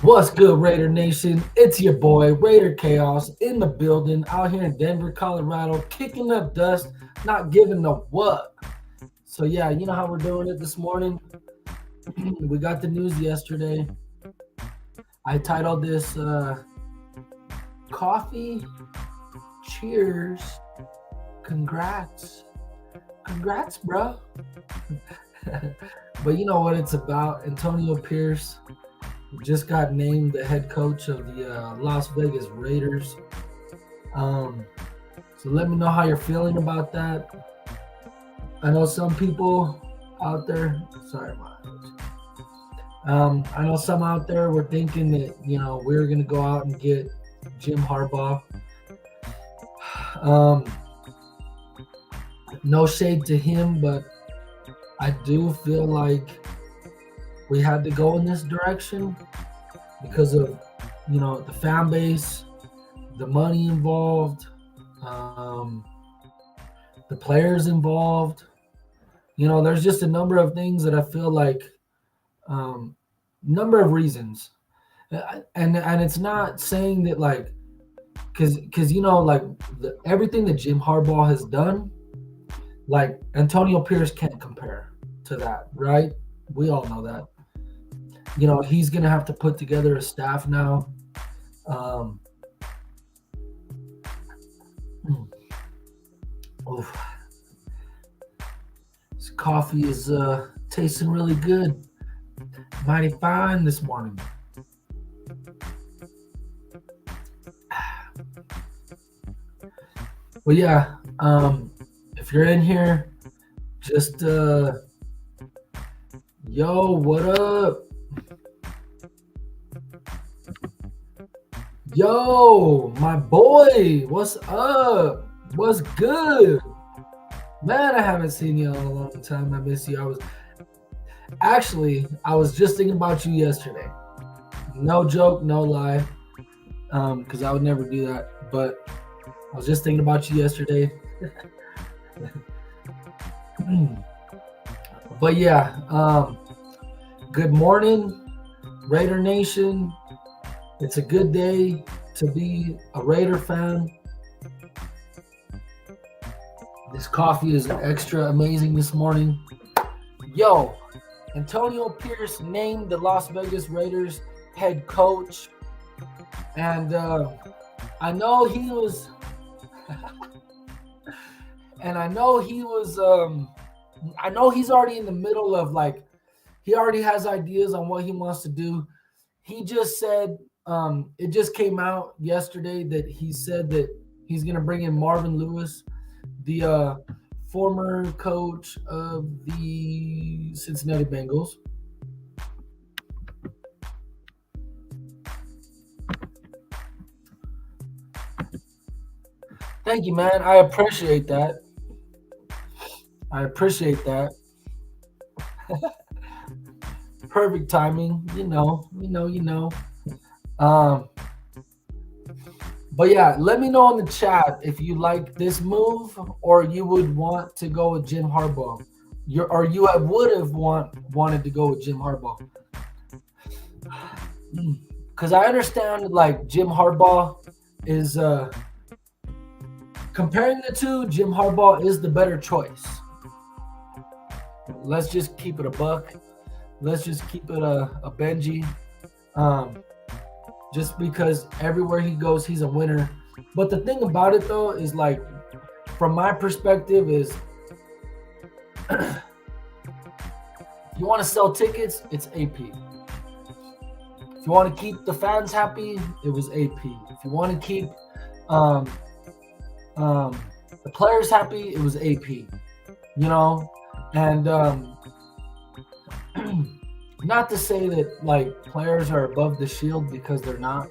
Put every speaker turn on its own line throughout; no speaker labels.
What's good, Raider Nation? It's your boy, Raider Chaos, in the building, out here in Denver, Colorado, kicking up dust, not giving a what. So, yeah, you know how we're doing it this morning? We got the news yesterday. I titled this Coffee Cheers. Congrats. Congrats, bro. But you know what it's about. Antonio Pierce just got named the head coach of the Las Vegas Raiders. So let me know how you're feeling about that. I know some people out there. Sorry, I know some out there were thinking that we're gonna go out and get Jim Harbaugh. No shade to him, but I do feel like we had to go in this direction because of the fan base, the money involved, the players involved. There's just a number of things that I feel like, number of reasons, and it's not saying that like, because like everything that Jim Harbaugh has done, like Antonio Pierce can't compare to that, right? We all know that. He's gonna have to put together a staff now. Oof. This coffee is tasting really good. Mighty fine this morning. Well, yeah. If you're in here, just yo, what up? Yo, my boy, what's up? What's good? Man, I haven't seen you in a long time. I miss you. I was just thinking about you yesterday. No joke, no lie. Because I would never do that. But I was just thinking about you yesterday. But yeah, good morning, Raider Nation. It's a good day to be a Raider fan. This coffee is extra amazing this morning. Yo, Antonio Pierce named the Las Vegas Raiders head coach. And I know he was I know he's already in the middle of like, he already has ideas on what he wants to do. He just said, it just came out yesterday that he said that he's going to bring in Marvin Lewis, the former coach of the Cincinnati Bengals. Thank you, man. I appreciate that. Perfect timing, But yeah, let me know in the chat if you like this move or you would want to go with Jim Harbaugh. Would have wanted to go with Jim Harbaugh. Because I understand like Jim Harbaugh is comparing the two, Jim Harbaugh is the better choice. Let's just keep it a buck. Let's just keep it a Benji. Just because everywhere he goes, he's a winner. But the thing about it, though, is like, from my perspective, is if you want to sell tickets, it's AP. If you want to keep the fans happy, it was AP. If you want to keep the players happy, it was AP. And not to say that like players are above the shield, because they're not.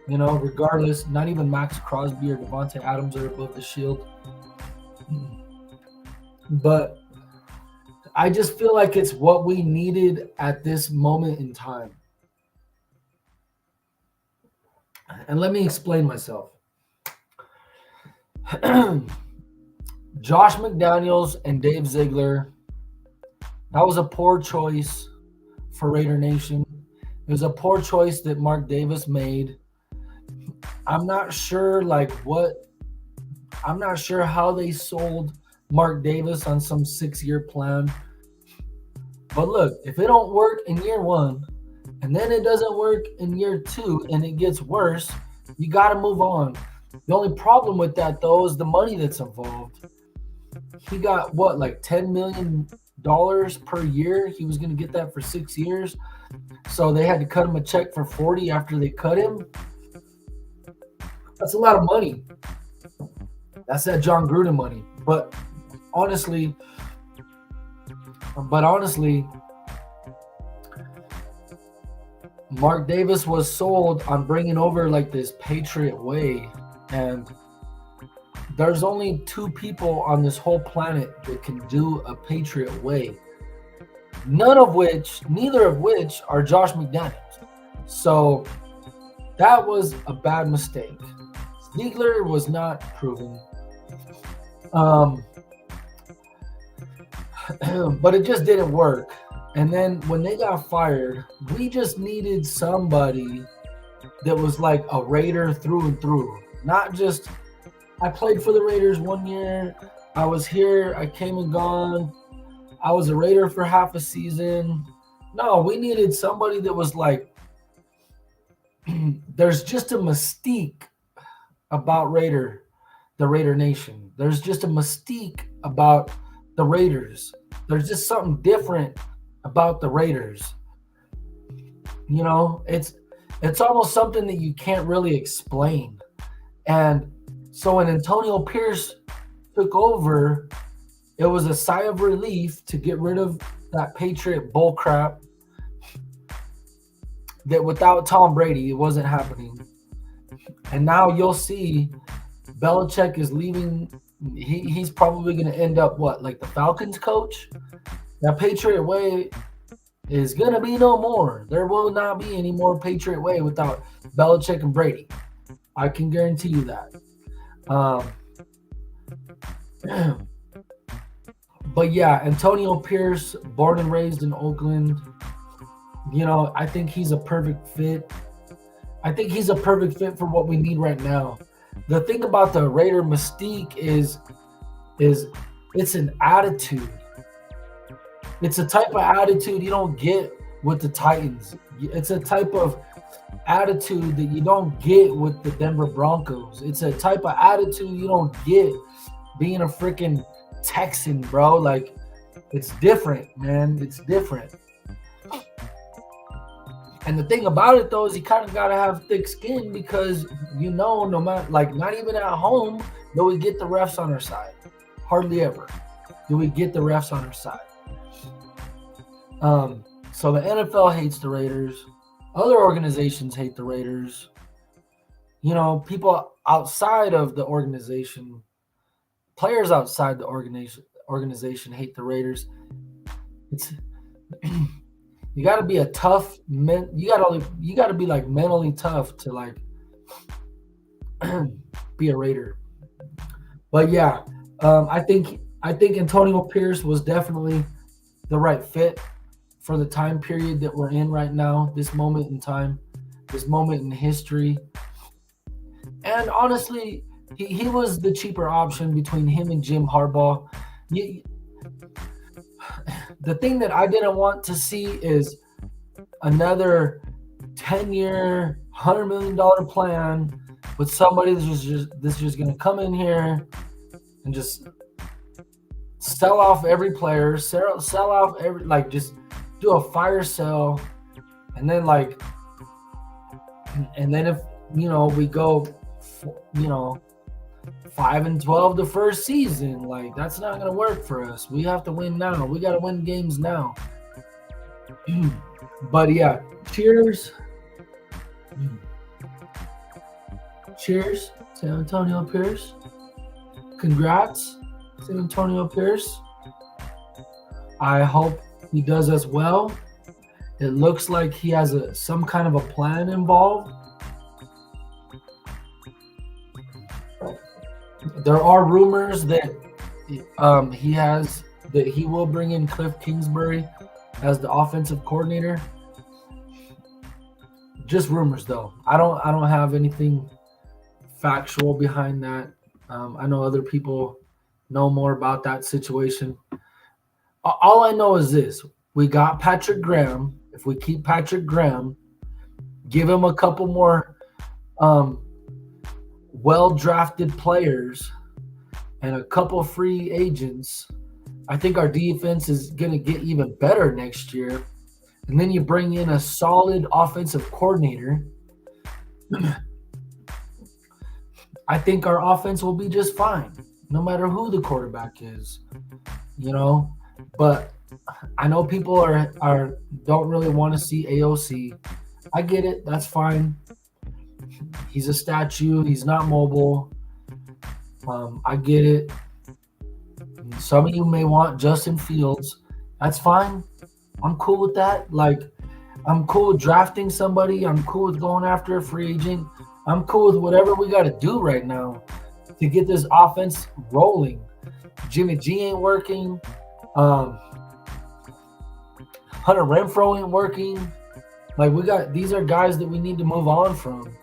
Regardless, not even Max Crosby or Devontae Adams are above the shield. But I just feel like it's what we needed at this moment in time. And let me explain myself. Josh McDaniels and Dave Ziegler, that was a poor choice for Raider Nation. It was a poor choice that Mark Davis made. I'm not sure I'm not sure how they sold Mark Davis on some 6-year plan. But look, if it don't work in year 1 and then it doesn't work in year 2 and it gets worse, you got to move on. The only problem with that though is the money that's involved. He got what, like $10 million per year? He was going to get that for 6 years. So they had to cut him a check for 40 after they cut him. That's a lot of money. That's that John Gruden money. But honestly, Mark Davis was sold on bringing over like this Patriot way, and there's only 2 people on this whole planet that can do a Patriot way. Neither of which are Josh McDaniels. So that was a bad mistake. Ziegler was not proven. But it just didn't work. And then when they got fired, we just needed somebody that was like a Raider through and through. Not just, I played for the Raiders 1 year, I was here, I came and gone, I was a Raider for half a season. No, we needed somebody that was like, there's just a mystique about the Raider Nation. There's just a mystique about the Raiders. There's just something different about the Raiders. You know, it's almost something that you can't really explain. And so when Antonio Pierce took over, it was a sigh of relief to get rid of that Patriot bullcrap. That without Tom Brady, it wasn't happening. And now you'll see Belichick is leaving. He's probably going to end up like the Falcons coach? That Patriot way is going to be no more. There will not be any more Patriot way without Belichick and Brady. I can guarantee you that. But yeah, Antonio Pierce, born and raised in Oakland. You know, I think he's a perfect fit. I think he's a perfect fit for what we need right now. The thing about the Raider mystique is it's an attitude. It's a type of attitude you don't get with the Titans. It's a type of attitude that you don't get with the Denver Broncos. It's a type of attitude you don't get being a freaking Texan, bro. Like, it's different, man. It's different. And the thing about it, though, is you kind of got to have thick skin because, you know, no matter, like, not even at home do we get the refs on our side. Hardly ever do we get the refs on our side. So the NFL hates the Raiders. Other organizations hate the Raiders. You know, people outside of the organization, players outside the organization hate the Raiders. It's you got to be a tough man. You got to be like mentally tough to like be a Raider. But yeah, I think Antonio Pierce was definitely the right fit for the time period that we're in right now, this moment in time, this moment in history. And honestly, he was the cheaper option between him and Jim Harbaugh. The thing that I didn't want to see is another 10-year, $100 million plan with somebody that's just going to come in here and just sell off every player, sell off every, like, just do a fire sale, and then if, you know, we go, you know, 5-12 the first season, like, that's not going to work for us. We have to win now. We got to win games now. But yeah, cheers to Antonio Pierce. Congrats to Antonio Pierce. I hope he does as well. It looks like he has some kind of a plan involved. There are rumors that he will bring in Cliff Kingsbury as the offensive coordinator. Just rumors, though. I don't have anything factual behind that. I know other people know more about that situation. All I know is this: we got Patrick Graham. If we keep Patrick Graham, give him a couple more um, well drafted players and a couple free agents, I think our defense is going to get even better next year. And then you bring in a solid offensive coordinator. I think our offense will be just fine, no matter who the quarterback is, you know. But I know people are don't really want to see AOC. I get it. That's fine. He's a statue. He's not mobile. I get it. Some of you may want Justin Fields. That's fine. I'm cool with that. Like, I'm cool with drafting somebody. I'm cool with going after a free agent. I'm cool with whatever we got to do right now to get this offense rolling. Jimmy G ain't working. Hunter Renfrow ain't working. Like, these are guys that we need to move on from,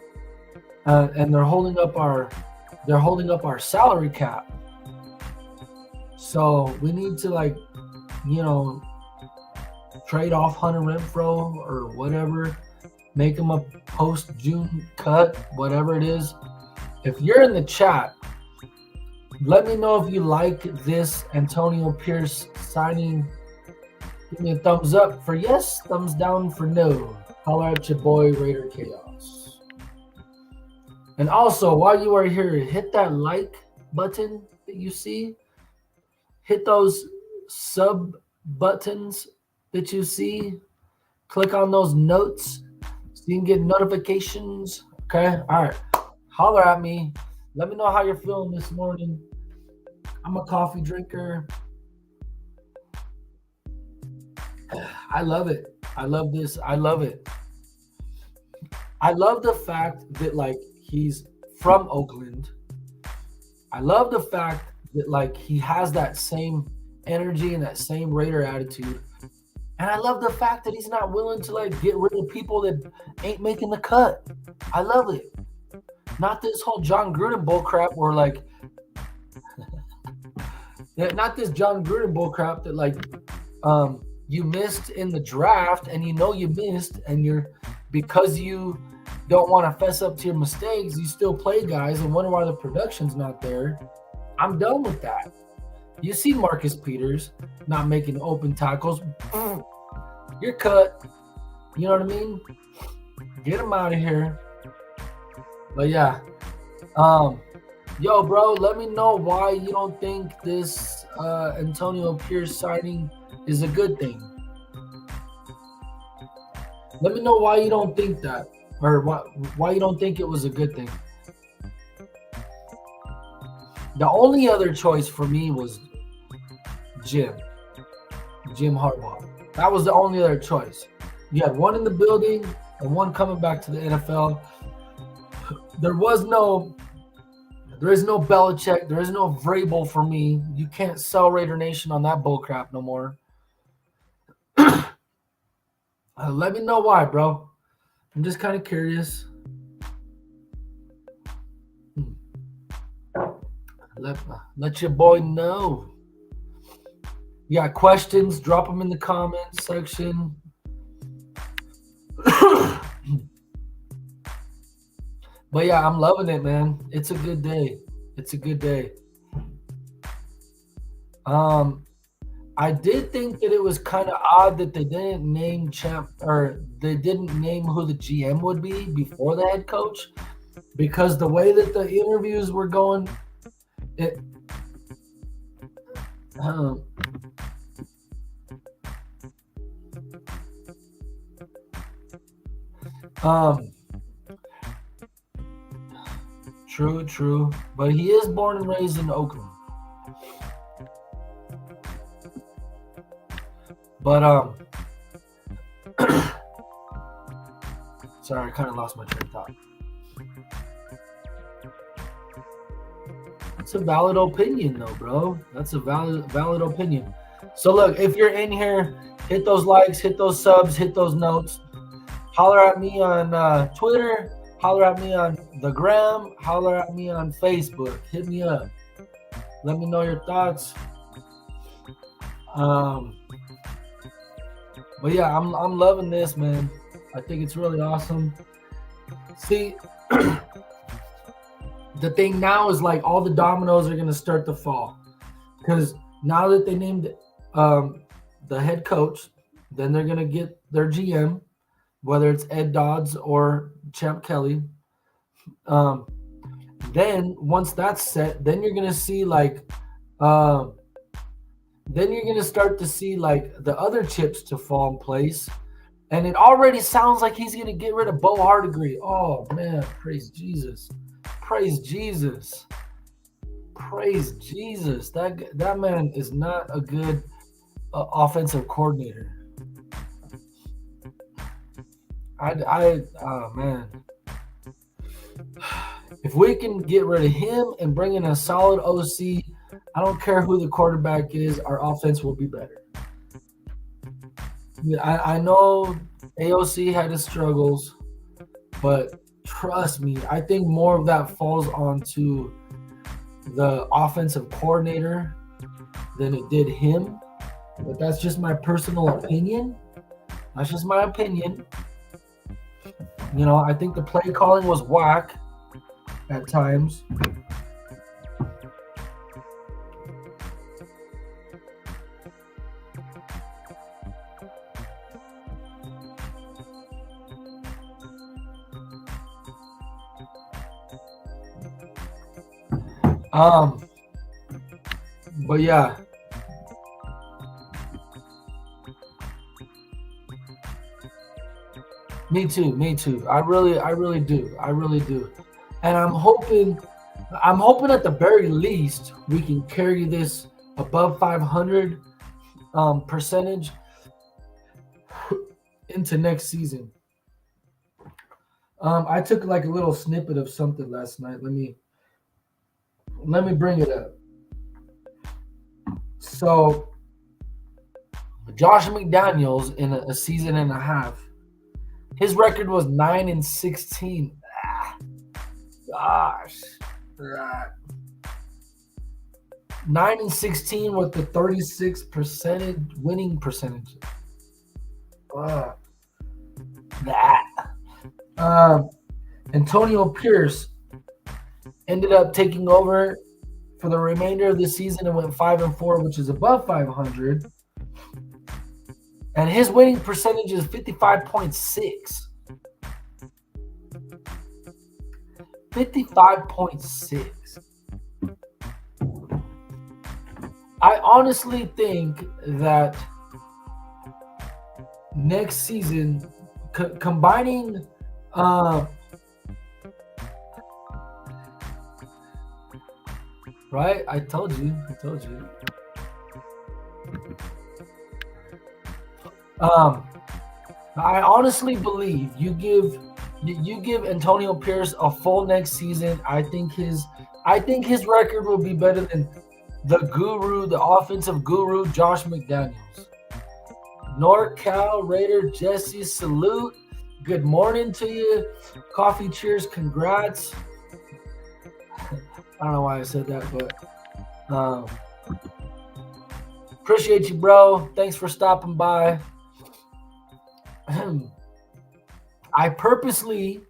and they're holding up our salary cap. So we need to, trade off Hunter Renfrow or whatever, make him a post-June cut, whatever it is. If you're in the chat, let me know if you like this Antonio Pierce signing. Give me a thumbs up for yes, thumbs down for no. Holler at your boy Raider Chaos. And also, while you are here, hit that like button that you see. Hit those sub buttons that you see. Click on those notes so you can get notifications. Okay? All right. Holler at me. Let me know how you're feeling this morning. I'm a coffee drinker. I love it. I love this. I love it. I love the fact that, he's from Oakland. I love the fact that, he has that same energy and that same Raider attitude. And I love the fact that he's not willing to, get rid of people that ain't making the cut. I love it. Not this whole John Gruden bull crap where, not this John Gruden bull crap that, you missed in the draft and you missed and because you don't want to fess up to your mistakes, you still play guys and wonder why the production's not there. I'm done with that. You see Marcus Peters not making open tackles. You're cut. You know what I mean? Get him out of here. But yeah. Yo, bro, let me know why you don't think this Antonio Pierce signing is a good thing. Let me know why you don't think that, or why you don't think it was a good thing. The only other choice for me was Jim Harbaugh. That was the only other choice. You had one in the building and one coming back to the NFL. There is no Belichick. There is no Vrabel for me. You can't sell Raider Nation on that bullcrap no more. Let me know why, bro. I'm just kind of curious. Let your boy know. You got questions? Drop them in the comments section. But yeah, I'm loving it, man. It's a good day. It's a good day. I did think that it was kind of odd that they didn't name they didn't name who the GM would be before the head coach, because the way that the interviews were going, True. But he is born and raised in Oakland. But sorry, I kind of lost my train of thought. That's a valid opinion, though, bro. That's a valid opinion. So look, if you're in here, hit those likes, hit those subs, hit those notes. Holler at me on Twitter. Holler at me on the gram. Holler at me on Facebook. Hit me up. Let me know your thoughts. But yeah, I'm loving this, man. I think it's really awesome. See, the thing now is like all the dominoes are gonna start to fall, because now that they named the head coach, then they're gonna get their GM, whether it's Ed Dodds or Champ Kelly. Then once that's set, then you're gonna see like, then you're gonna start to see like the other chips to fall in place, and it already sounds like he's gonna get rid of Bo Hardigree. Oh man, praise Jesus, praise Jesus, praise Jesus. That man is not a good offensive coordinator. Oh man. If we can get rid of him and bring in a solid OC, I don't care who the quarterback is, our offense will be better. I know AOC had his struggles, but trust me, I think more of that falls onto the offensive coordinator than it did him. But that's just my personal opinion. That's just my opinion. You know, I think the play calling was whack at times. But yeah. Me too. I really do. And I'm hoping at the very least we can carry this above 500 percentage into next season. I took like a little snippet of something last night. Let me bring it up. So Josh McDaniels in a season and a half, his record was 9-16. Gosh. 9-16 with the 36% winning percentage. Antonio Pierce ended up taking over for the remainder of the season and went 5-4, which is above 500. And his winning percentage is 55.6. 55.6. I honestly think that next season, combining right? I told you. I honestly believe you give Antonio Pierce a full next season. I think his record will be better than the guru, the offensive guru, Josh McDaniels. NorCal Raider Jesse, salute. Good morning to you. Coffee cheers, congrats. I don't know why I said that, but appreciate you, bro. Thanks for stopping by. I purposely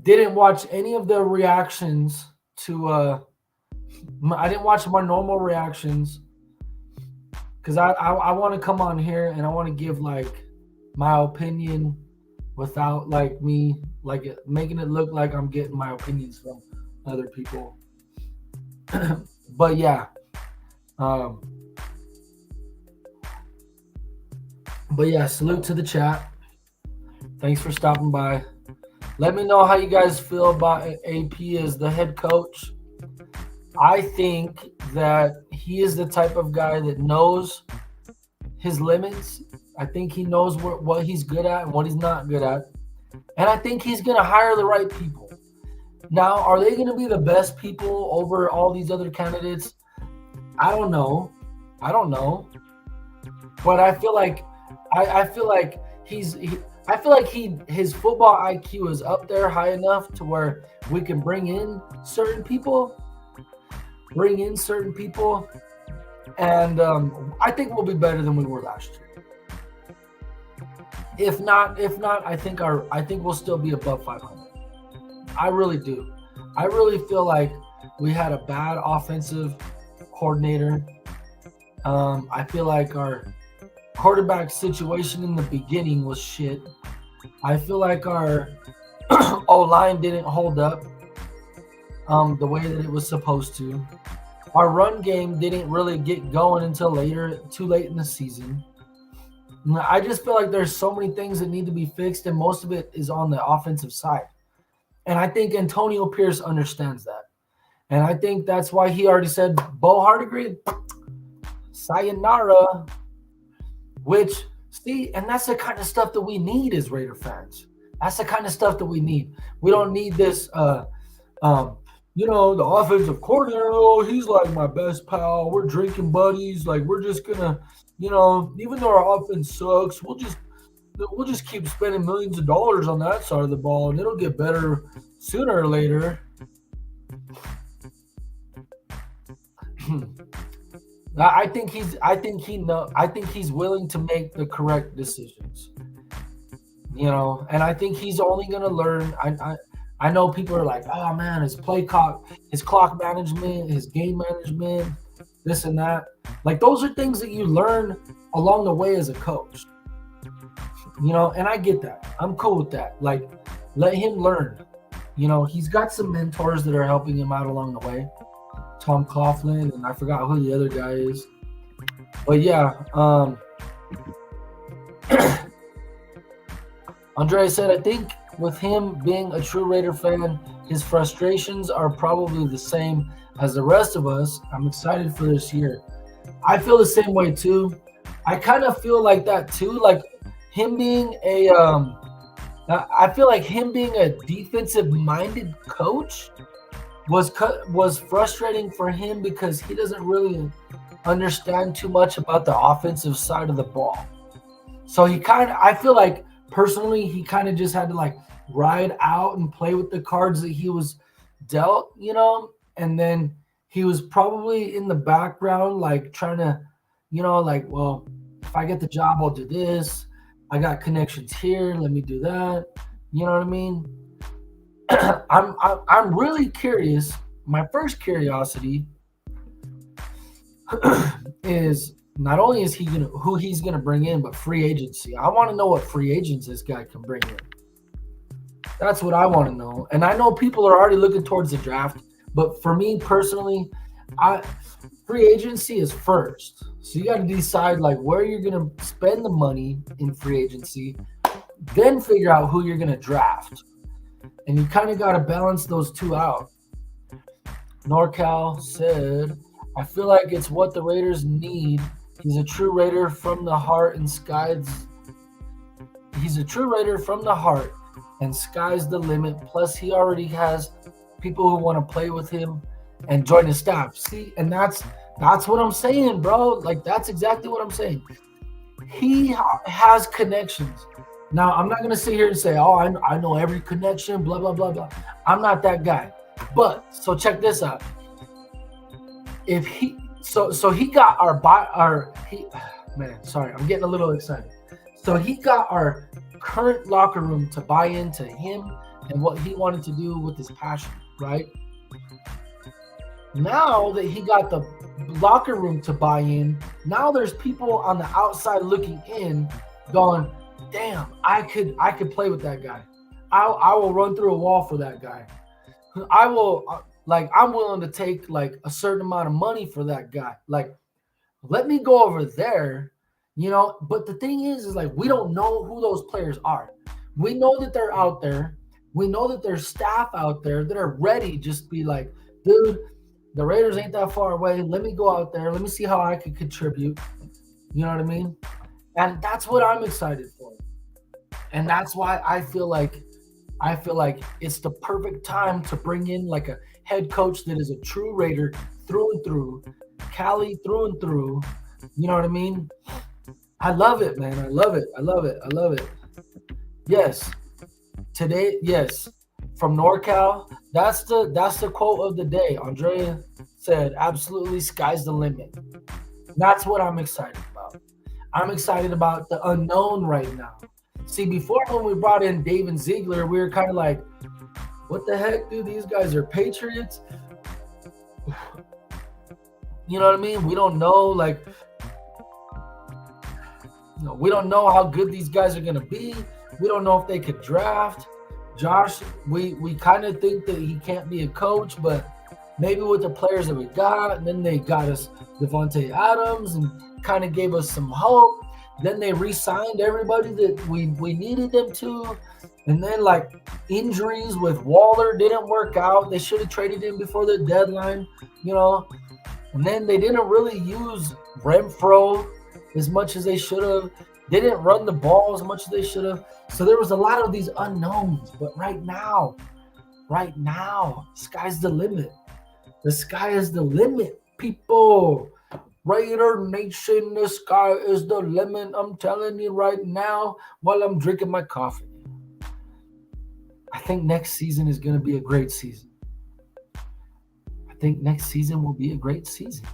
didn't watch any of the reactions to I didn't watch my normal reactions because I want to come on here and I want to give like my opinion without like me like making it look like I'm getting my opinions from other people. But yeah. But yeah, salute to the chat. Thanks for stopping by. Let me know how you guys feel about AP as the head coach. I think that he is the type of guy that knows his limits. I think he knows what he's good at and what he's not good at. And I think he's going to hire the right people. Now, are they going to be the best people over all these other candidates? I don't know. But I feel like I feel like his football IQ is up there high enough to where we can bring in certain people, and I think we'll be better than we were last year. If not, I think we'll still be above 500. I really do. I really feel like we had a bad offensive coordinator. I feel like our quarterback situation in the beginning was shit. I feel like our O line didn't hold up the way that it was supposed to. Our run game didn't really get going until too late in the season. I just feel like there's so many things that need to be fixed, and most of it is on the offensive side. And I think Antonio Pierce understands that. And I think that's why he already said, Bo Hardigree, sayonara. Which, see, and that's the kind of stuff that we need as Raider fans. That's the kind of stuff that we need. We don't need this, the offensive coordinator, oh, he's like my best pal. We're drinking buddies. Like, we're just going to, even though our offense sucks, we'll just keep spending millions of dollars on that side of the ball, and it'll get better sooner or later. I think he's willing to make the correct decisions. And I think he's only going to learn. I know people are like, oh man, his clock management, his game management, this and that. Like, those are things that you learn along the way as a coach. And I get that. I'm cool with that. Like, let him learn. He's got some mentors that are helping him out along the way. Tom Coughlin, and I forgot who the other guy is. But yeah, Andre said, I think with him being a true Raider fan, his frustrations are probably the same as the rest of us. I'm excited for this year. I feel the same way too. I kind of feel like that too. Like him being I feel like him being a defensive-minded coach was frustrating for him because he doesn't really understand too much about the offensive side of the ball. So I feel like personally, he kind of just had to like ride out and play with the cards that he was dealt, and then he was probably in the background, like trying to, well, if I get the job, I'll do this. I got connections here. Let me do that. You know what I mean? I'm really curious. My first curiosity is not only is who he's gonna bring in, but free agency. I want to know what free agents this guy can bring in. That's what I want to know. And I know people are already looking towards the draft, but for me personally, free agency is first. So you got to decide like where you're gonna spend the money in free agency, then figure out who you're gonna draft. And you kind of got to balance those two out. NorCal said, I feel like it's what the Raiders need. He's a true Raider from the heart and He's a true Raider from the heart and sky's the limit. Plus, he already has people who want to play with him and join his staff. See, and that's what I'm saying, bro. Like, that's exactly what I'm saying. He has connections. Now, I'm not going to sit here and say, oh, I know every connection, blah, blah, blah, blah. I'm not that guy. But, so check this out. If he got man, sorry, I'm getting a little excited. So he got our current locker room to buy into him and what he wanted to do with his passion, right? Now that he got the locker room to buy in, now there's people on the outside looking in going, damn, I could play with that guy. I will run through a wall for that guy. I'm willing to take like a certain amount of money for that guy. Like, let me go over there, But the thing is like we don't know who those players are. We know that they're out there. We know that there's staff out there that are ready. Just be like, dude, the Raiders ain't that far away. Let me go out there. Let me see how I can contribute. You know what I mean? And that's what I'm excited for. And that's why I feel like it's the perfect time to bring in like a head coach that is a true Raider through and through, Cali through and through. You know what I mean? I love it, man. I love it. Yes. Today, yes. From NorCal, that's the quote of the day. Andrea said, absolutely sky's the limit. That's what I'm excited about. I'm excited about the unknown right now. See, before when we brought in Dave and Ziegler, we were kind of like, what the heck, dude? These guys are Patriots. You know what I mean? We don't know, like, we don't know how good these guys are gonna be. We don't know if they could draft. Josh, we kind of think that he can't be a coach, but maybe with the players that we got, and then they got us Devontae Adams and kind of gave us some hope. Then they re-signed everybody that we needed them to. And then like injuries with Waller didn't work out. They should have traded him before the deadline, you know. And then they didn't really use Renfro as much as they should have. They didn't run the ball as much as they should have. So there was a lot of these unknowns. But right now, sky's the limit. The sky is the limit, people. Raider Nation, the sky is the limit. I'm telling you right now while I'm drinking my coffee. I think next season is going to be a great season. I think next season will be a great season.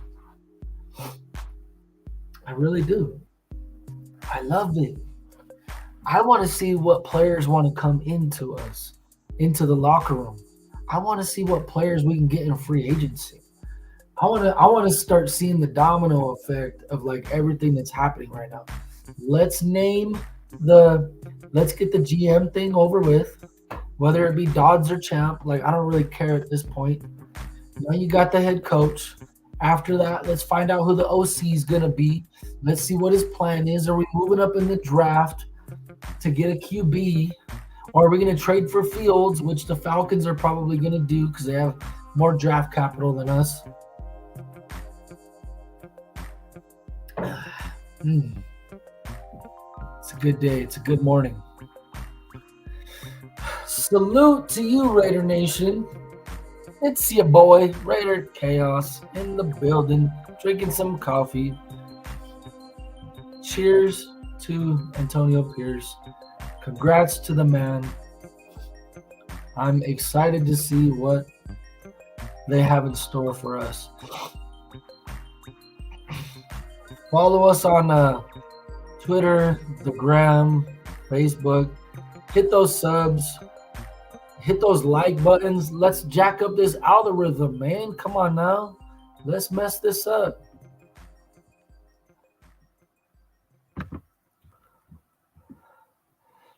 I really do. I love it. I want to see what players want to come into us, into the locker room. I want to see what players we can get in free agency. I want to start seeing the domino effect of like everything that's happening right now. Let's get the GM thing over with, whether it be Dodds or Champ. Like I don't really care at this point. Now you got the head coach. After that, let's find out who the OC is gonna be. Let's see what his plan is. Are we moving up in the draft to get a QB? Or are we going to trade for Fields, which the Falcons are probably going to do because they have more draft capital than us? It's a good day. It's a good morning. Salute to you, Raider Nation. It's your boy, Raider Chaos, in the building, drinking some coffee. Cheers to Antonio Pierce. Congrats to the man. I'm excited to see what they have in store for us. Follow us on Twitter, the Gram, Facebook. Hit those subs. Hit those like buttons. Let's jack up this algorithm, man. Come on now. Let's mess this up.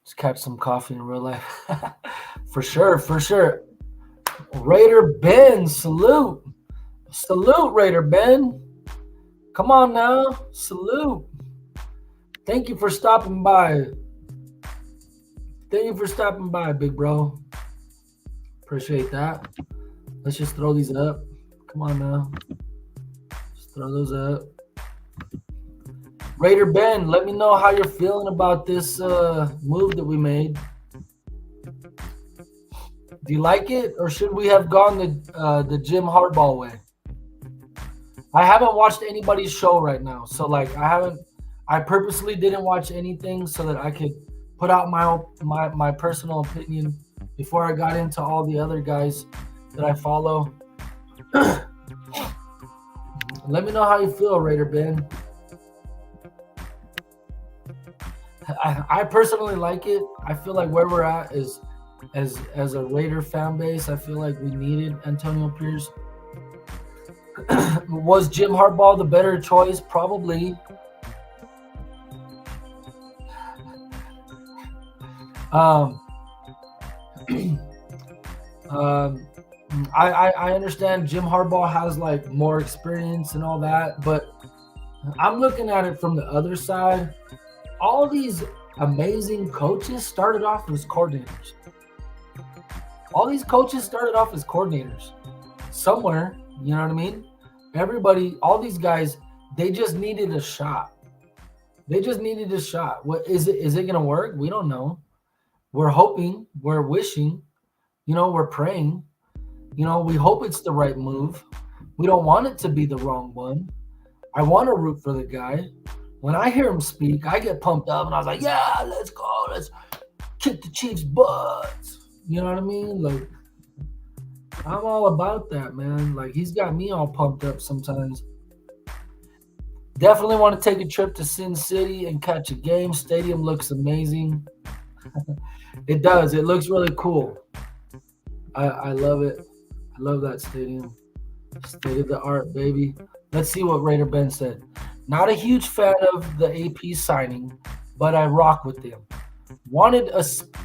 Just catch some coffee in real life. For sure. Raider Ben, salute. Salute, Raider Ben. Come on now. Salute. Thank you for stopping by. Big bro. Appreciate that. Let's just throw these up. Come on now. Just throw those up. Raider Ben, let me know how you're feeling about this move that we made. Do you like it, or should we have gone the Jim Harbaugh way? I haven't watched anybody's show right now, so like I purposely didn't watch anything so that I could put out my personal opinion before I got into all the other guys that I follow. Let me know how you feel, Raider Ben. I personally like it. I feel like where we're at is as a Raider fan base, I feel like we needed Antonio Pierce. Was Jim Harbaugh the better choice? Probably. I understand Jim Harbaugh has like more experience and all that, but I'm looking at it from the other side. All these amazing coaches started off as coordinators. All these coaches started off as coordinators somewhere, you know what I mean? Everybody, all these guys, they just needed a shot. What is it going to work? We don't know. We're hoping, we're wishing, we're praying. We hope it's the right move. We don't want it to be the wrong one. I want to root for the guy. When I hear him speak, I get pumped up and I was like, yeah, let's go. Let's kick the Chiefs' butts. You know what I mean? Like, I'm all about that, man. Like, he's got me all pumped up sometimes. Definitely want to take a trip to Sin City and catch a game. Stadium looks amazing. It does. It looks really cool. I love it. I love that stadium. State of the art, baby. Let's see what Raider Ben said. Not a huge fan of the AP signing, but I rock with them. Wanted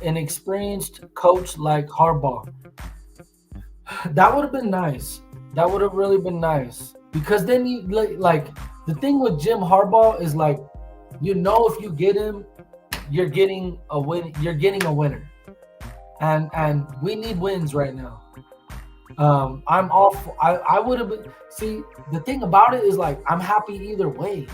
an experienced coach like Harbaugh. That would have been nice. That would have really been nice. Because then you like the thing with Jim Harbaugh is like, if you get him, you're getting a win. You're getting a winner, and we need wins right now. I'm all. I would have been. See, the thing about it is like I'm happy either way.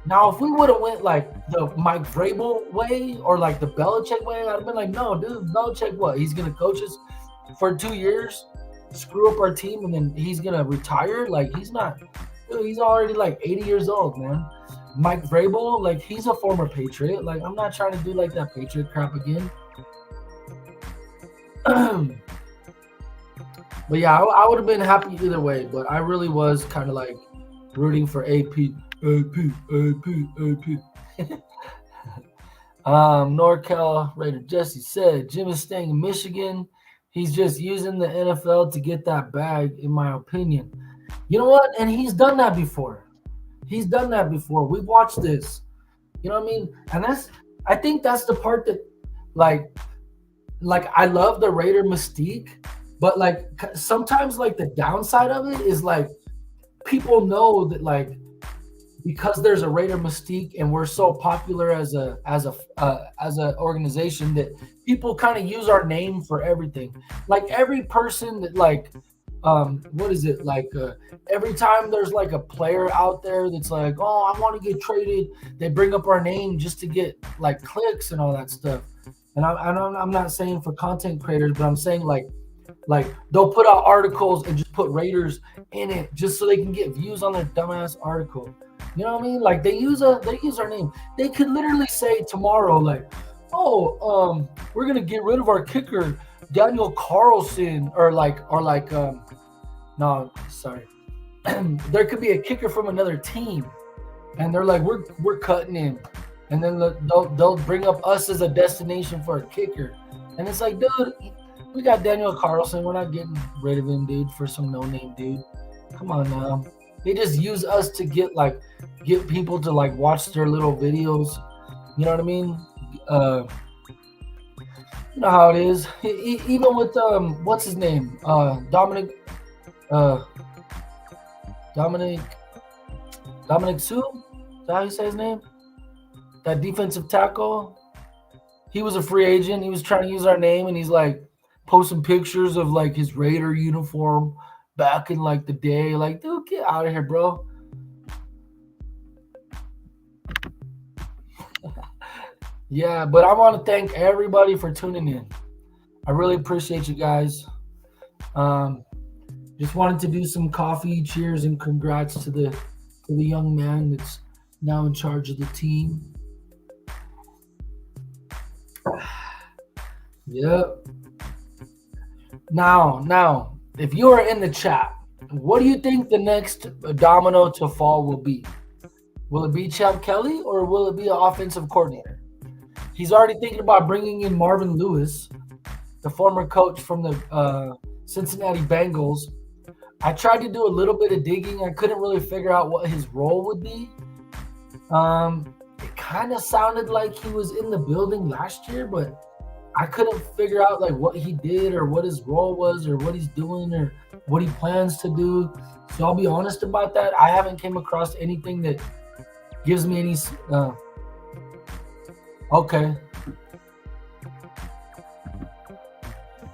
Now, if we would have went like the Mike Vrabel way or like the Belichick way, I'd have been like, no, dude, Belichick, what? He's gonna coach us for 2 years, screw up our team, and then he's gonna retire? Like, he's not. Dude, he's already like 80 years old, man. Mike Vrabel, like, he's a former Patriot. Like, I'm not trying to do like that Patriot crap again. But yeah, I would have been happy either way. But I really was kind of like rooting for AP. NorCal Raider Jesse said Jim is staying in Michigan. He's just using the NFL to get that bag, in my opinion. You know what? And he's done that before. We've watched this. You know what I mean? And I think that's the part that, like I love the Raider mystique, but like sometimes like the downside of it is like people know that like because there's a Raider mystique and we're so popular as a organization that people kind of use our name for everything. Like every person that like what is it like every time there's like a player out there that's like, oh, I want to get traded, they bring up our name just to get like clicks and all that stuff. And I'm not saying for content creators, but I'm saying like they'll put out articles and just put Raiders in it just so they can get views on their dumbass article. You know what I mean? Like they use our name. They could literally say tomorrow, like, oh, we're gonna get rid of our kicker, Daniel Carlson, no, sorry. There could be a kicker from another team, and they're like, we're cutting him, and then they'll bring up us as a destination for a kicker, and it's like, dude, we got Daniel Carlson. We're not getting rid of him, dude, for some no-name dude. Come on now. They just use us to get people to like watch their little videos. You know what I mean? You know how it is. Even with what's his name? Dominic Sue? Is that how you say his name? That defensive tackle. He was a free agent. He was trying to use our name, and he's like posting pictures of like his Raider uniform back in like the day. Like, dude, get out of here, bro. Yeah, but I want to thank everybody for tuning in. I really appreciate you guys. Just wanted to do some coffee cheers and congrats to the young man that's now in charge of the team. Yep. Now, if you are in the chat, what do you think the next domino to fall will be? Will it be Champ Kelly or will it be an offensive coordinator? He's already thinking about bringing in Marvin Lewis, the former coach from the Cincinnati Bengals. I tried to do a little bit of digging. I couldn't really figure out what his role would be. It kind of sounded like he was in the building last year, but I couldn't figure out like what he did or what his role was or what he's doing or what he plans to do. So I'll be honest about that. I haven't came across anything that gives me any. Okay.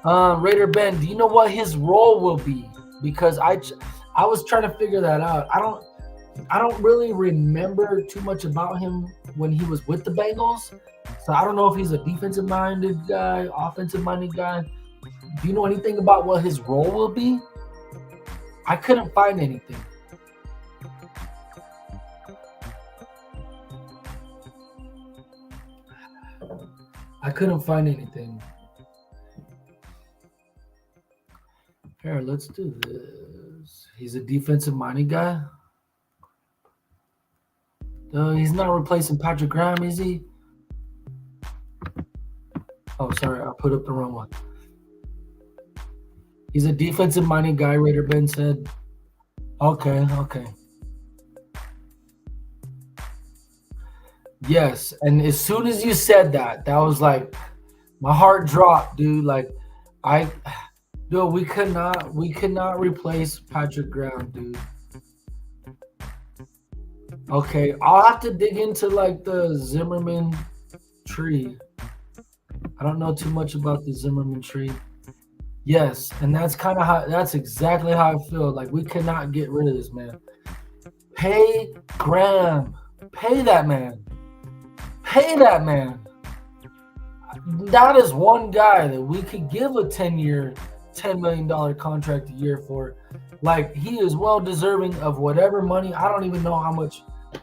Raider Ben, do you know what his role will be? Because I was trying to figure that out. I don't really remember too much about him when he was with the Bengals. So I don't know if he's a defensive-minded guy, offensive-minded guy. Do you know anything about what his role will be? I couldn't find anything. I couldn't find anything. Here, let's do this. He's a defensive minded guy. He's not replacing Patrick Graham, is he? Oh, sorry, I put up the wrong one. He's a defensive minded guy, Raider Ben said. Okay. Yes, and as soon as you said that, that was like my heart dropped, dude. Like dude, we cannot replace Patrick Graham, dude. Okay, I'll have to dig into like the Zimmerman tree. I don't know too much about the Zimmerman tree. Yes, and that's exactly how I feel. Like we cannot get rid of this man. Pay Graham. Pay that man. Pay that man. That is one guy that we could give a 10-year, $10 million contract a year for. Like he is well deserving of whatever money. I don't even know how much I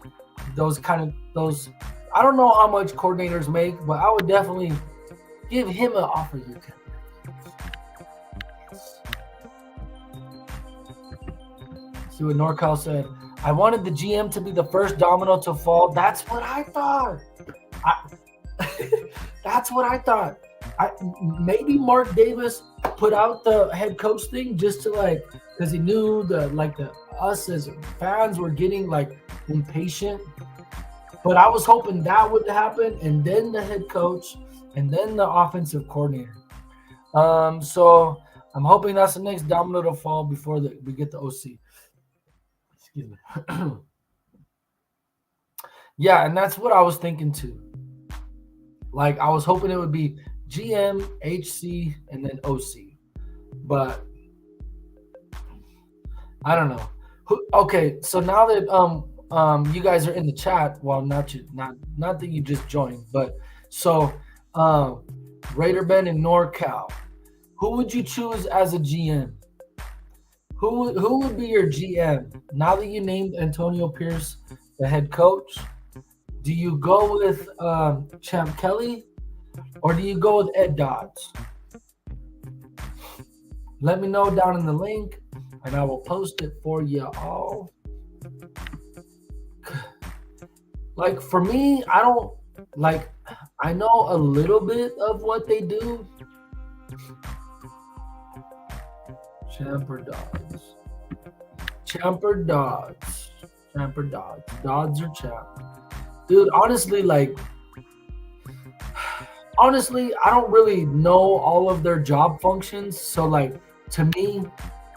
don't know how much coordinators make, but I would definitely give him an offer you can. See what NorCal said. I wanted the GM to be the first domino to fall. That's what I thought. That's what I thought. Maybe Mark Davis put out the head coach thing just to like, because he knew us as fans were getting like impatient. But I was hoping that would happen, and then the head coach, and then the offensive coordinator. So I'm hoping that's the next domino to fall before we get the OC. Excuse me. Yeah, and that's what I was thinking too. Like I was hoping it would be GM, HC, and then OC. But I don't know. Okay, so now that you guys are in the chat, well, not that you just joined, but so Raider Ben and NorCal, who would you choose as a GM? Who would be your GM now that you named Antonio Pierce the head coach? Do you go with Champ Kelly or do you go with Ed Dodds? Let me know down in the link and I will post it for you all. Like for me, I know a little bit of what they do. Champ or Dodds? Champ or Dodds? Champ or Dodds? Dodds or Champ? Dude, honestly, I don't really know all of their job functions. So, like, to me,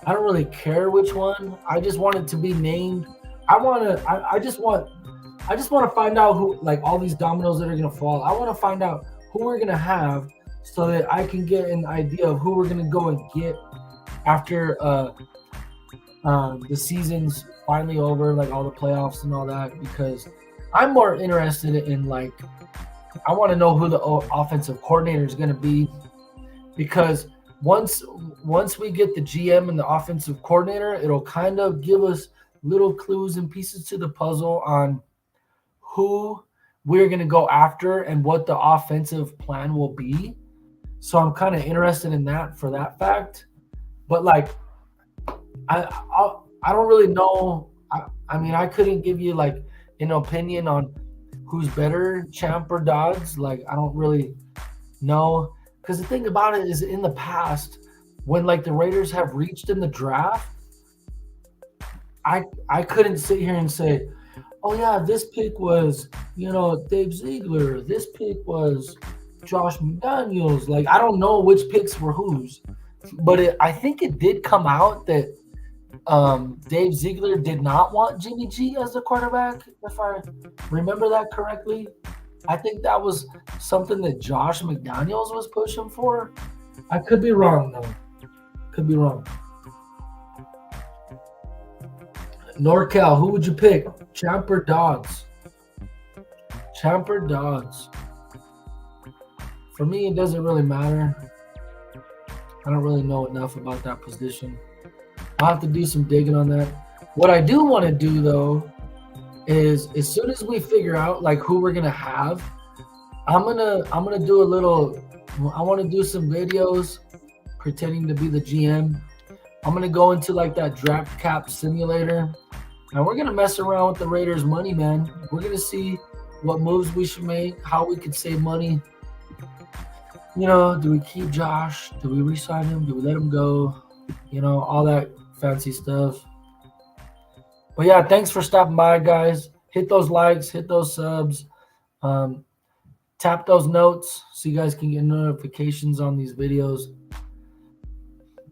I don't really care which one. I just want it to be named. I just want to find out who, like, all these dominoes that are gonna fall. I want to find out who we're gonna have so that I can get an idea of who we're gonna go and get after the season's finally over, like all the playoffs and all that, because I'm more interested in like I want to know who the offensive coordinator is going to be, because once we get the GM and the offensive coordinator, it'll kind of give us little clues and pieces to the puzzle on who we're going to go after and what the offensive plan will be. So I'm kind of interested in that for that fact. But like, I don't really know. I mean, I couldn't give you like an opinion on who's better, Champ or Dodds. Like, I don't really know, because the thing about it is, in the past, when like the Raiders have reached in the draft, I couldn't sit here and say, oh yeah, this pick was Dave Ziegler. This pick was Josh McDaniels. Like, I don't know which picks were whose. But I think it did come out that Dave Ziegler did not want Jimmy G as the quarterback, if I remember that correctly. I think that was something that Josh McDaniels was pushing for. I could be wrong, though. Could be wrong. NorCal, who would you pick? Champ or Dodds? Champ or Dodds? For me, it doesn't really matter. I don't really know enough about that position. I'll have to do some digging on that. What I do want to do, though, is as soon as we figure out like who we're going to have, I'm gonna do a little. I want to do some videos pretending to be the GM. I'm gonna go into like that draft cap simulator, and we're gonna mess around with the Raiders' money, man. We're gonna see what moves we should make, how we could save money. You know, do we keep Josh? Do we re-sign him? Do we let him go? You know, all that fancy stuff. But yeah, thanks for stopping by, guys. Hit those likes, hit those subs, um, tap those notes so you guys can get notifications on these videos.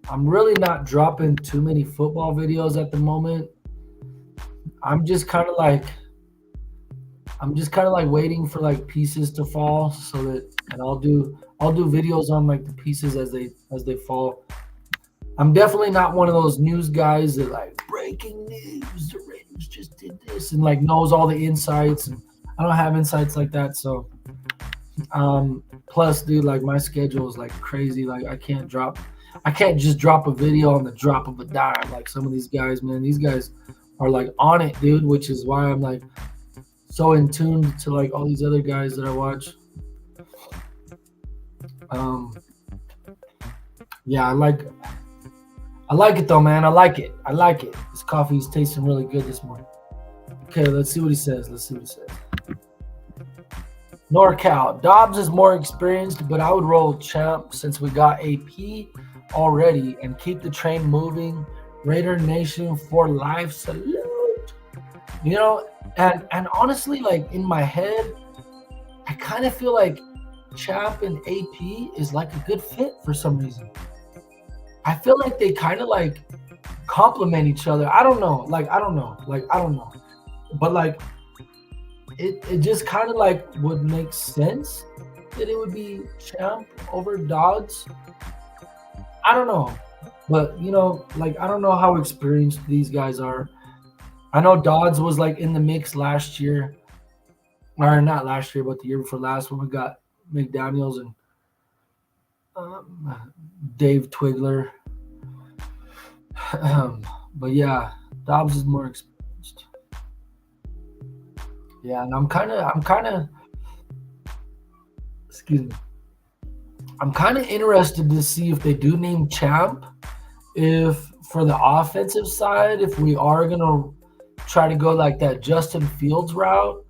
I'm really not dropping too many football videos at the moment. I'm just kind of like waiting for like pieces to fall so that, and I'll do videos on like the pieces as they fall. I'm definitely not one of those news guys that like breaking news, the Raiders just did this and like knows all the insights, and I don't have insights like that. So plus dude, like my schedule is like crazy. Like I can't just drop a video on the drop of a dime like some of these guys, man. These guys are like on it, dude, which is why I'm like so in tune to like all these other guys that I watch. Yeah, I like it though, man. I like it. This coffee is tasting really good this morning. Okay, let's see what he says. NorCal. Dobbs is more experienced, but I would roll Champ since we got AP already and keep the train moving. Raider Nation for life. Salute. You know, and honestly, like in my head, I kind of feel like Champ and AP is like a good fit for some reason. I feel like they kind of like complement each other. I don't know. But like it just kind of like would make sense that it would be Champ over Dodds. I don't know. But you know, like I don't know how experienced these guys are. I know Dodds was like in the mix last year. Or not last year, but the year before last when we got McDaniels and Dave Twigler. But yeah, Dobbs is more experienced. Yeah, and I'm kind of excuse me. I'm kind of interested to see if they do name Champ, if for the offensive side, if we are gonna try to go like that Justin Fields route.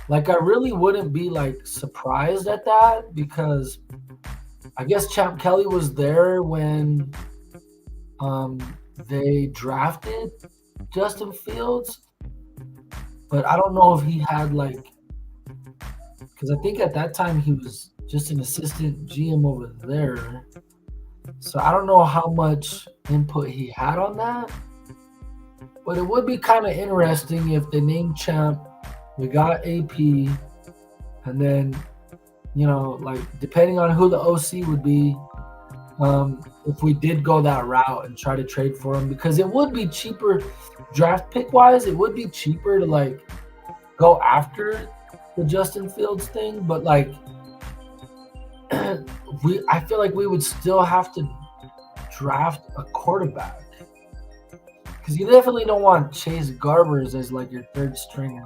Like I really wouldn't be like surprised at that because I guess Champ Kelly was there when they drafted Justin Fields, but I don't know if he had like, because I think at that time he was just an assistant GM over there, so I don't know how much input he had on that. But it would be kind of interesting if they named Champ, we got AP, and then you know, like depending on who the OC would be, if we did go that route and try to trade for him, because it would be cheaper draft pick wise. It would be cheaper to like go after the Justin Fields thing, but like I feel like we would still have to draft a quarterback because you definitely don't want Chase Garbers as like your third stringer.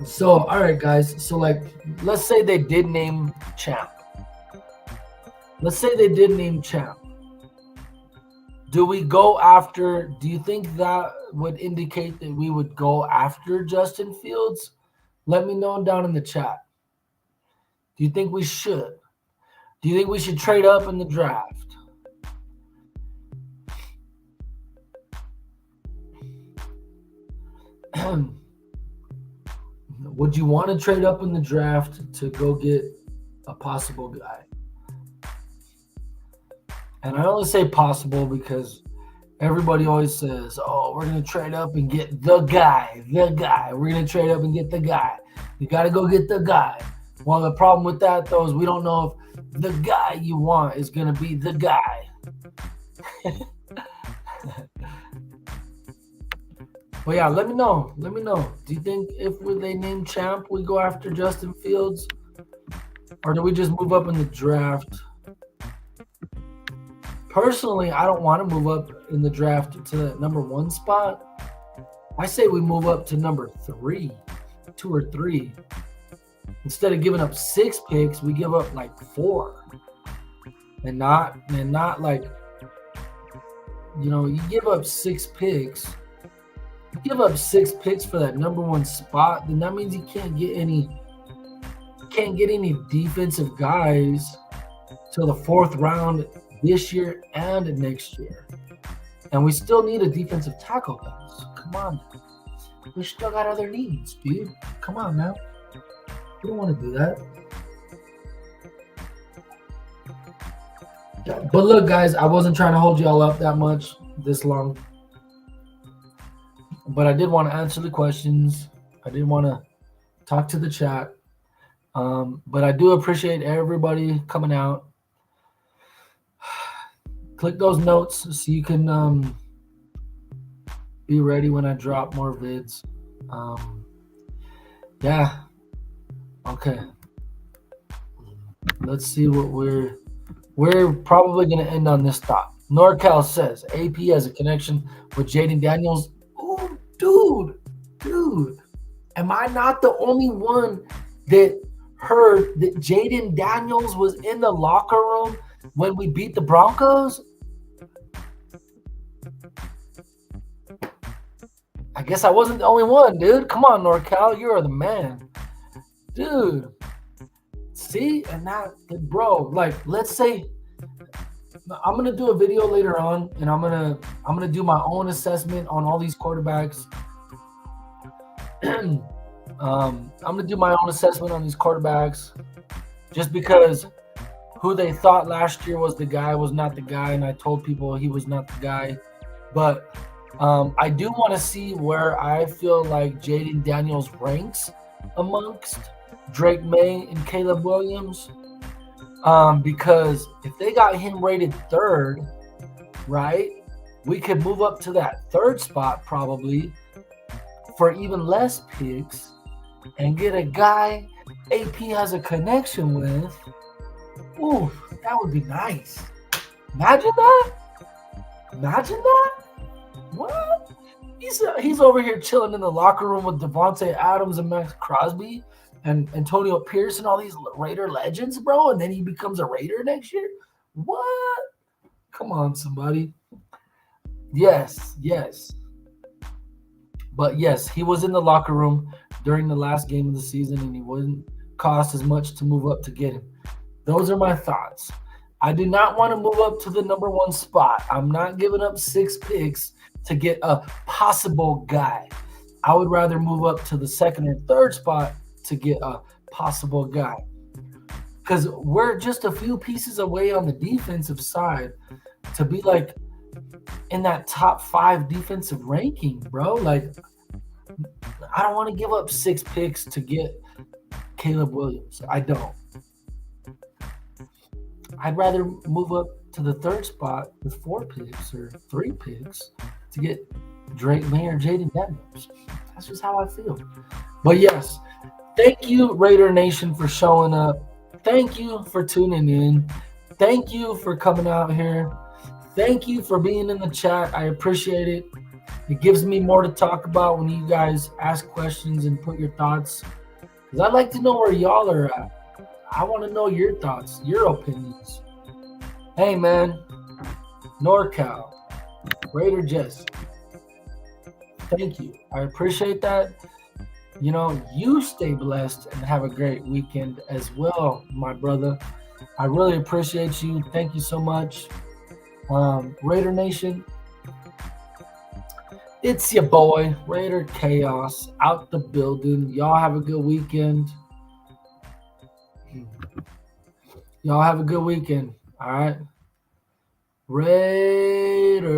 So, all right, guys. So, like, let's say they did name Champ. Do we go after? Do you think that would indicate that we would go after Justin Fields? Let me know down in the chat. Do you think we should? Do you think we should trade up in the draft? Would you want to trade up in the draft to go get a possible guy? And I only say possible because everybody always says, oh, we're going to trade up and get the guy. We're going to trade up and get the guy. You got to go get the guy. Well, the problem with that, though, is we don't know if the guy you want is going to be the guy. Well, yeah, let me know. Do you think if they name Champ, we go after Justin Fields? Or do we just move up in the draft? Personally, I don't want to move up in the draft to that number 1 spot I say we move up to number 3, 2 or 3. Instead of giving up 6 picks, we give up like 4. And not like, you give up 6 picks. You give up 6 picks for that number 1 spot, then that means you can't get any defensive guys till the 4th round this year and next year. And we still need a defensive tackle, guys. Come on. We still got other needs, dude. Come on now. We don't want to do that. But look, guys, I wasn't trying to hold you all up that much this long. But I did want to answer the questions. I did want to talk to the chat. But I do appreciate everybody coming out. Click those notes so you can be ready when I drop more vids. Yeah. Okay. Let's see what we're probably going to end on this thought. NorCal says AP has a connection with Jayden Daniels. Ooh, dude. Am I not the only one that heard that Jayden Daniels was in the locker room when we beat the Broncos? I guess I wasn't the only one, dude. Come on, NorCal. You are the man. Dude. See? And that, bro, like, let's say I'm going to do a video later on, and I'm going to do my own assessment on all these quarterbacks. I'm going to do my own assessment on these quarterbacks just because who they thought last year was the guy was not the guy, and I told people he was not the guy. But I do want to see where I feel like Jayden Daniels ranks amongst Drake May and Caleb Williams. Because if they got him rated 3rd, right, we could move up to that 3rd spot probably for even less picks and get a guy AP has a connection with. Ooh, that would be nice. Imagine that. What? He's over here chilling in the locker room with Devontae Adams and Max Crosby and Antonio Pierce and all these Raider legends, bro, and then he becomes a Raider next year? What? Come on, somebody. Yes. But yes, he was in the locker room during the last game of the season, and he wouldn't cost as much to move up to get him. Those are my thoughts. I do not want to move up to the number 1 spot. I'm not giving up 6 picks to get a possible guy. I would rather move up to the 2nd or 3rd spot to get a possible guy. Because we're just a few pieces away on the defensive side to be like in that top 5 defensive ranking, bro. Like, I don't want to give up 6 picks to get Caleb Williams. I don't. I'd rather move up to the 3rd spot with 4 picks or 3 picks to get Drake May or Jayden Daniels. That's just how I feel. But yes, thank you, Raider Nation, for showing up. Thank you for tuning in. Thank you for coming out here. Thank you for being in the chat. I appreciate it. It gives me more to talk about when you guys ask questions and put your thoughts. Because I'd like to know where y'all are at. I want to know your thoughts, your opinions. Hey, man. NorCal. Raider Jess. Thank you. I appreciate that. You stay blessed and have a great weekend as well, my brother. I really appreciate you. Thank you so much. Raider Nation, it's your boy, Raider Chaos, out the building. Y'all have a good weekend. All right? Raiders.